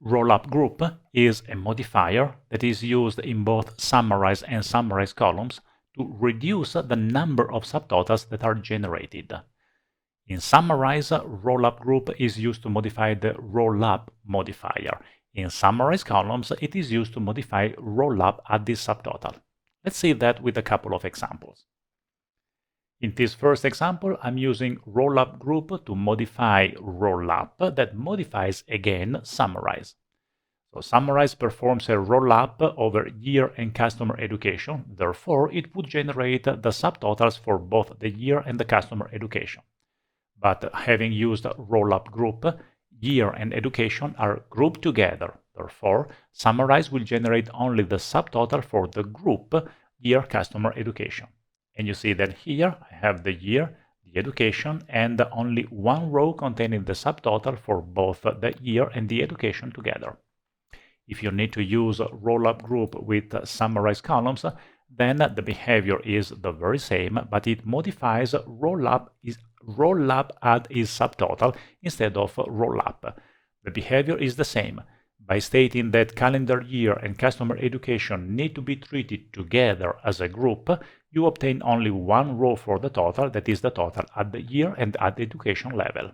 Rollup group is a modifier that is used in both summarize and summarize columns to reduce the number of subtotals that are generated. In summarize, rollup group is used to modify the rollup modifier. In summarize columns, it is used to modify rollup at this subtotal. Let's see that with a couple of examples. In this first example, I'm using rollup group to modify rollup that modifies again summarize. So summarize performs a rollup over year and customer education. Therefore, it would generate the subtotals for both the year and the customer education. But having used rollup group, year and education are grouped together. Therefore, summarize will generate only the subtotal for the group year customer education. And you see that here I have the year, the education, and only one row containing the subtotal for both the year and the education together. If you need to use rollup group with summarize columns, then the behavior is the very same, but it modifies rollup add is subtotal instead of rollup. The behavior is the same. By stating that calendar year and customer education need to be treated together as a group, you obtain only one row for the total, that is the total at the year and at the education level.